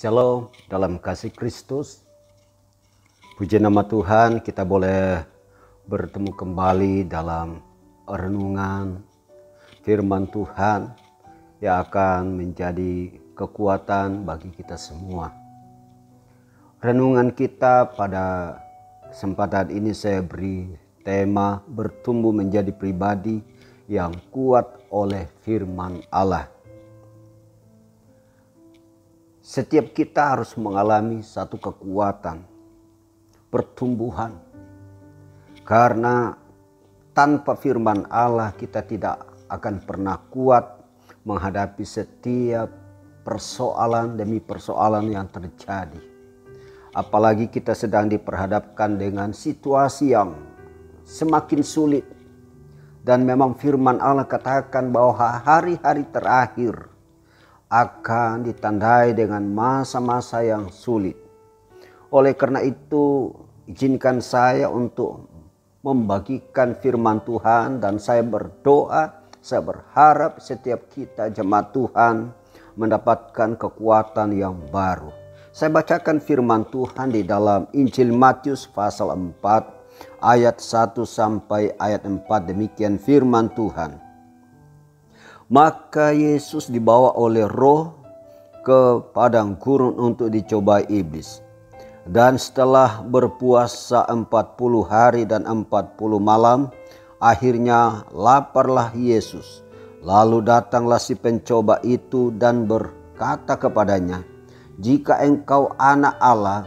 Shalom dalam kasih Kristus. Puji nama Tuhan, kita boleh bertemu kembali dalam renungan firman Tuhan yang akan menjadi kekuatan bagi kita semua. Renungan kita pada kesempatan ini saya beri tema bertumbuh menjadi pribadi yang kuat oleh firman Allah. Setiap kita harus mengalami satu kekuatan, pertumbuhan. Karena tanpa firman Allah kita tidak akan pernah kuat menghadapi setiap persoalan demi persoalan yang terjadi. Apalagi kita sedang diperhadapkan dengan situasi yang semakin sulit. Dan memang firman Allah katakan bahwa hari-hari terakhir akan ditandai dengan masa-masa yang sulit. Oleh karena itu, izinkan saya untuk membagikan firman Tuhan dan saya berdoa, saya berharap setiap kita jemaat Tuhan mendapatkan kekuatan yang baru. Saya bacakan firman Tuhan di dalam Injil Matius pasal 4 ayat 1 sampai ayat 4, demikian firman Tuhan. Maka Yesus dibawa oleh Roh ke padang gurun untuk dicobai iblis. Dan setelah berpuasa 40 hari dan 40 malam, akhirnya laparlah Yesus. Lalu datanglah si pencoba itu dan berkata kepadanya, "Jika engkau anak Allah,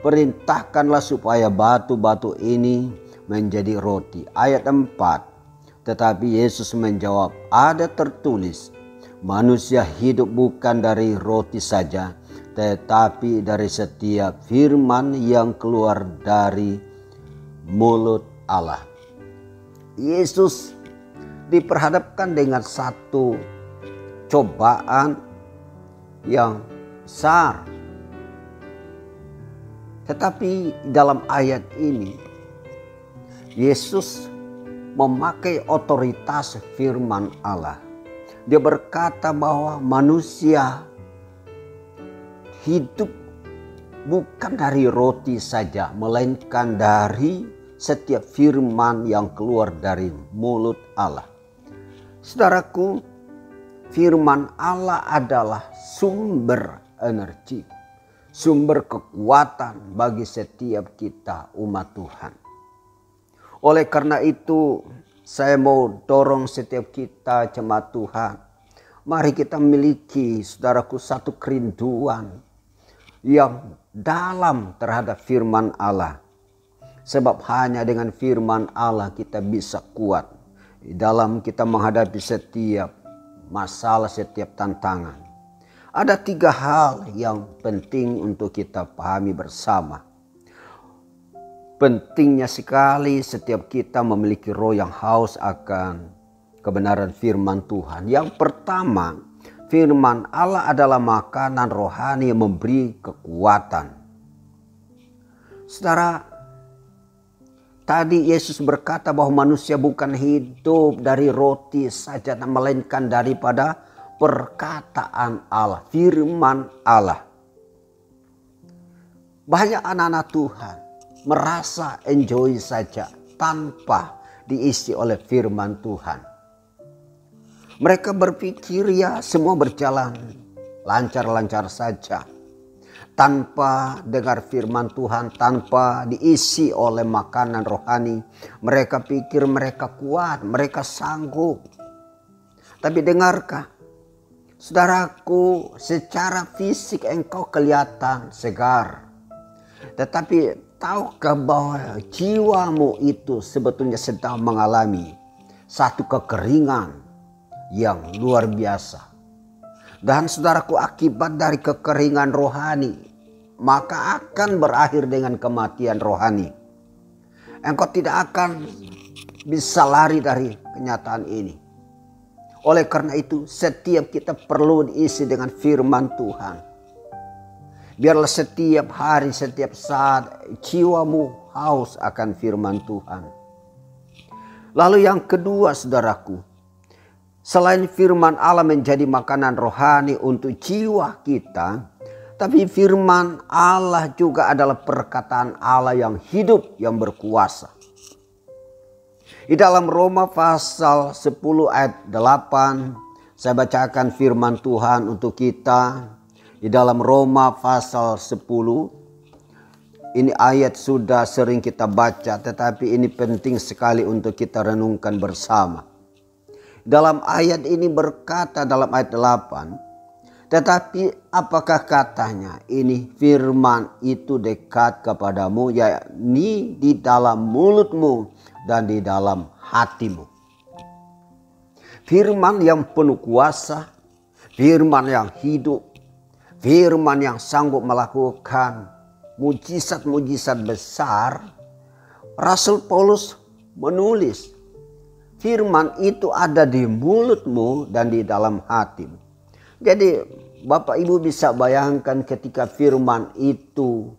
perintahkanlah supaya batu-batu ini menjadi roti." Ayat 4. Tetapi Yesus menjawab, "Ada tertulis, manusia hidup bukan dari roti saja, tetapi dari setiap firman yang keluar dari mulut Allah." Yesus diperhadapkan dengan satu cobaan yang besar. Tetapi dalam ayat ini, Yesus memakai otoritas firman Allah. Dia berkata bahwa manusia hidup bukan dari roti saja, melainkan dari setiap firman yang keluar dari mulut Allah. Saudaraku, firman Allah adalah sumber energi, sumber kekuatan bagi setiap kita umat Tuhan. Oleh karena itu, saya mau dorong setiap kita jemaat Tuhan. Mari kita memiliki, saudaraku, satu kerinduan yang dalam terhadap firman Allah. Sebab hanya dengan firman Allah kita bisa kuat dalam kita menghadapi setiap masalah, setiap tantangan. Ada 3 hal yang penting untuk kita pahami bersama. Pentingnya sekali setiap kita memiliki roh yang haus akan kebenaran firman Tuhan. Yang pertama, firman Allah adalah makanan rohani yang memberi kekuatan. Saudara, tadi Yesus berkata bahwa manusia bukan hidup dari roti saja, melainkan daripada perkataan Allah, firman Allah. Banyak anak-anak Tuhan merasa enjoy saja tanpa diisi oleh firman Tuhan. Mereka berpikir ya semua berjalan lancar-lancar saja. Tanpa dengar firman Tuhan, tanpa diisi oleh makanan rohani. Mereka pikir mereka kuat, mereka sanggup. Tapi dengarkah, saudaraku, secara fisik engkau kelihatan segar. Tetapi tahukah bahwa jiwamu itu sebetulnya sedang mengalami satu kekeringan yang luar biasa. Dan saudaraku, akibat dari kekeringan rohani, maka akan berakhir dengan kematian rohani. Engkau tidak akan bisa lari dari kenyataan ini. Oleh karena itu, setiap kita perlu diisi dengan firman Tuhan. Biarlah setiap hari, setiap saat jiwamu haus akan firman Tuhan. Lalu yang kedua, saudaraku, selain firman Allah menjadi makanan rohani untuk jiwa kita, Tapi firman Allah juga adalah perkataan Allah yang hidup, yang berkuasa. Di dalam Roma pasal 10 ayat 8, saya bacakan firman Tuhan untuk kita. Di dalam Roma pasal 10, ini ayat sudah sering kita baca, tetapi ini penting sekali untuk kita renungkan bersama. Dalam ayat ini berkata dalam ayat 8, tetapi apakah katanya? Ini firman itu dekat kepadamu, yakni di dalam mulutmu dan di dalam hatimu. Firman yang penuh kuasa, firman yang hidup, firman yang sanggup melakukan mujizat-mujizat besar. Rasul Paulus menulis, firman itu ada di mulutmu dan di dalam hatimu. Jadi Bapak Ibu bisa bayangkan ketika firman itu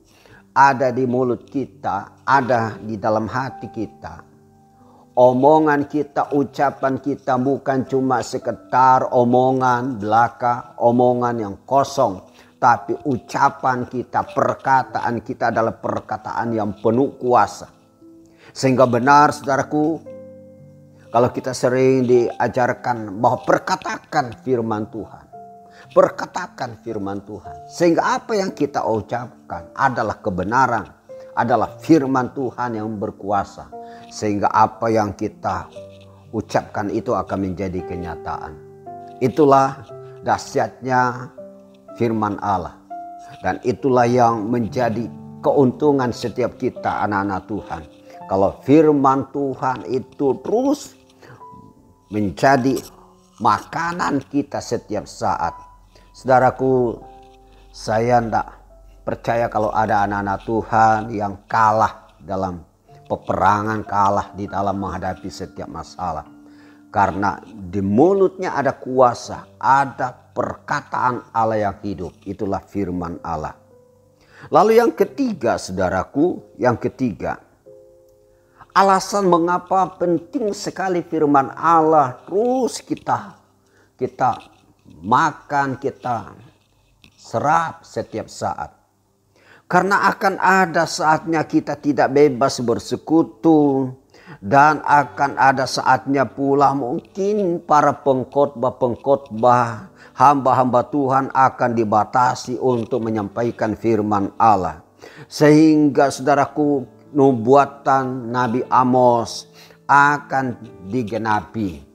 ada di mulut kita, ada di dalam hati kita. Omongan kita, ucapan kita bukan cuma sekedar omongan belaka, omongan yang kosong. Tapi ucapan kita, perkataan kita adalah perkataan yang penuh kuasa. Sehingga benar saudaraku, kalau kita sering diajarkan bahwa perkatakan firman Tuhan. Perkatakan firman Tuhan. Sehingga apa yang kita ucapkan adalah kebenaran. Adalah firman Tuhan yang berkuasa. Sehingga apa yang kita ucapkan itu akan menjadi kenyataan. Itulah dahsyatnya firman Allah. Dan itulah yang menjadi keuntungan setiap kita anak-anak Tuhan. Kalau firman Tuhan itu terus menjadi makanan kita setiap saat. Saudaraku, saya tidak percaya kalau ada anak-anak Tuhan yang kalah dalam peperangan, kalah di dalam menghadapi setiap masalah. Karena di mulutnya ada kuasa, ada perkataan Allah yang hidup. Itulah firman Allah. Lalu yang ketiga, saudaraku, yang ketiga. Alasan mengapa penting sekali firman Allah terus kita makan, kita serap setiap saat. Karena akan ada saatnya kita tidak bebas bersekutu. Dan akan ada saatnya pula mungkin para pengkhotbah, hamba-hamba Tuhan akan dibatasi untuk menyampaikan firman Allah. Sehingga saudaraku, nubuatan Nabi Amos akan digenapi.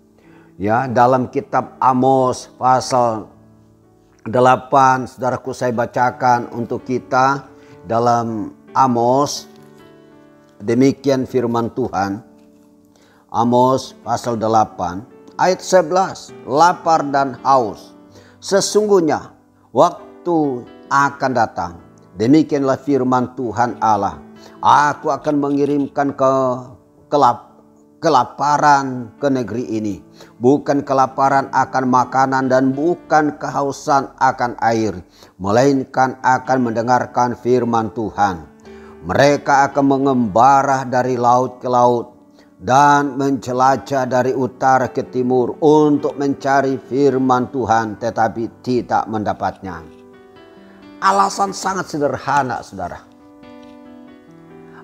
Ya, dalam kitab Amos pasal 8, saudaraku, saya bacakan untuk kita dalam Amos. Demikian firman Tuhan. Amos pasal 8 ayat 11. Lapar dan haus, sesungguhnya waktu akan datang. Demikianlah firman Tuhan Allah. Aku akan mengirimkan kelaparan ke negeri ini. Bukan kelaparan akan makanan dan bukan kehausan akan air. Melainkan akan mendengarkan firman Tuhan. Mereka akan mengembara dari laut ke laut dan menjelajah dari utara ke timur untuk mencari firman Tuhan tetapi tidak mendapatnya. Alasan sangat sederhana, saudara.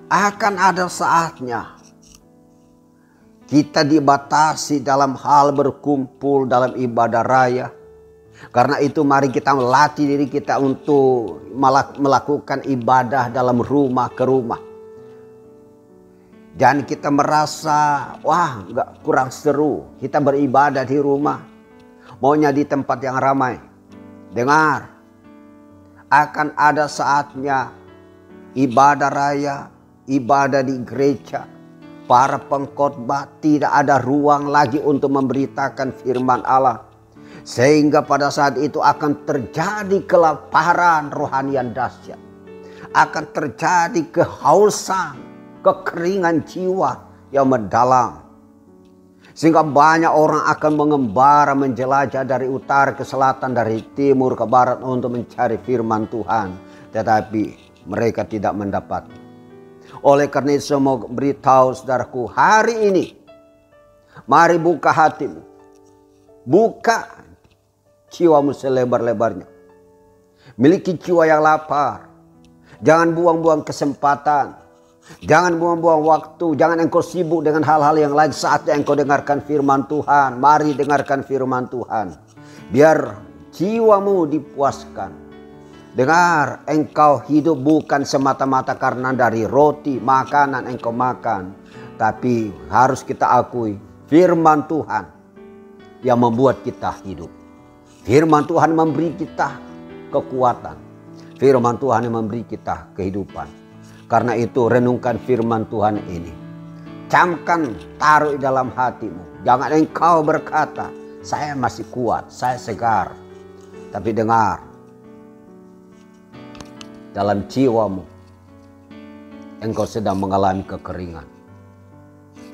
Akan ada saatnya kita dibatasi dalam hal berkumpul dalam ibadah raya. Karena itu mari kita melatih diri kita untuk melakukan ibadah dalam rumah ke rumah. Jangan kita merasa wah gak kurang seru kita beribadah di rumah. Maunya di tempat yang ramai. Dengar, akan ada saatnya ibadah raya, ibadah di gereja. Para pengkhotbah tidak ada ruang lagi untuk memberitakan firman Allah. Sehingga pada saat itu akan terjadi kelaparan rohani yang dahsyat. Akan terjadi kehausan, kekeringan jiwa yang mendalam. Sehingga banyak orang akan mengembara, menjelajah dari utara ke selatan, dari timur ke barat untuk mencari firman Tuhan. Tetapi mereka tidak mendapat. Oleh karena itu saya mau beritahu saudaraku, hari ini mari buka hatimu. Buka jiwamu selebar-lebarnya. Miliki jiwa yang lapar. Jangan buang-buang kesempatan. Jangan buang-buang waktu. Jangan engkau sibuk dengan hal-hal yang lain. Saatnya engkau dengarkan firman Tuhan. Mari dengarkan firman Tuhan. Biar jiwamu dipuaskan. Dengar, engkau hidup bukan semata-mata karena dari roti, makanan engkau makan. Tapi harus kita akui, firman Tuhan yang membuat kita hidup. Firman Tuhan memberi kita kekuatan. Firman Tuhan yang memberi kita kehidupan. Karena itu renungkan firman Tuhan ini. Camkan, taruh di dalam hatimu. Jangan engkau berkata, saya masih kuat, saya segar. Tapi dengar, dalam jiwamu engkau sedang mengalami kekeringan.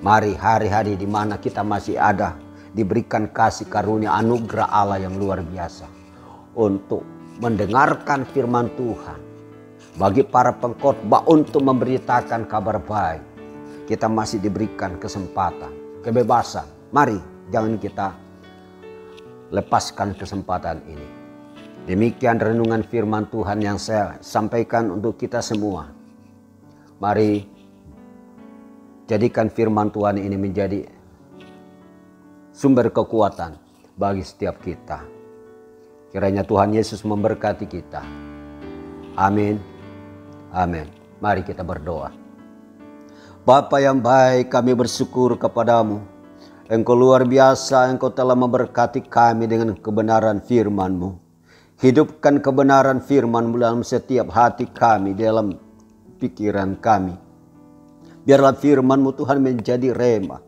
Mari hari-hari di mana kita masih ada diberikan kasih karunia anugerah Allah yang luar biasa untuk mendengarkan firman Tuhan. Bagi para pengkhotbah untuk memberitakan kabar baik, kita masih diberikan kesempatan, kebebasan. Mari jangan kita lepaskan kesempatan ini. Demikian renungan firman Tuhan yang saya sampaikan untuk kita semua. Mari jadikan firman Tuhan ini menjadi sumber kekuatan bagi setiap kita. Kiranya Tuhan Yesus memberkati kita. Amin. Amin. Mari kita berdoa. Bapa yang baik, kami bersyukur kepadamu. Engkau luar biasa, Engkau telah memberkati kami dengan kebenaran firman-Mu. Hidupkan kebenaran firman-Mu dalam setiap hati kami, dalam pikiran kami. Biarlah firman-Mu Tuhan menjadi rema.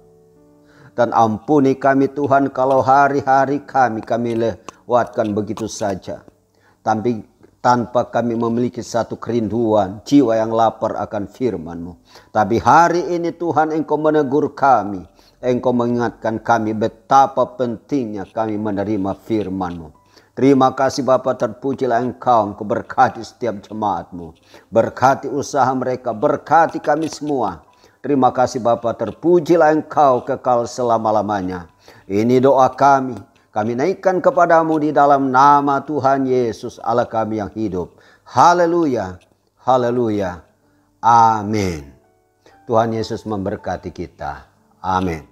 Dan ampuni kami Tuhan kalau hari-hari kami lewatkan begitu saja. Tapi tanpa kami memiliki satu kerinduan, jiwa yang lapar akan firman-Mu. Tapi hari ini Tuhan Engkau menegur kami. Engkau mengingatkan kami betapa pentingnya kami menerima firman-Mu. Terima kasih Bapa, terpujilah Engkau berkati setiap jemaat-Mu. Berkati usaha mereka, berkati kami semua. Terima kasih Bapa, terpujilah Engkau kekal selama-lamanya. Ini doa kami naikkan kepadamu di dalam nama Tuhan Yesus Allah kami yang hidup. Haleluya, haleluya, amin. Tuhan Yesus memberkati kita. Amin.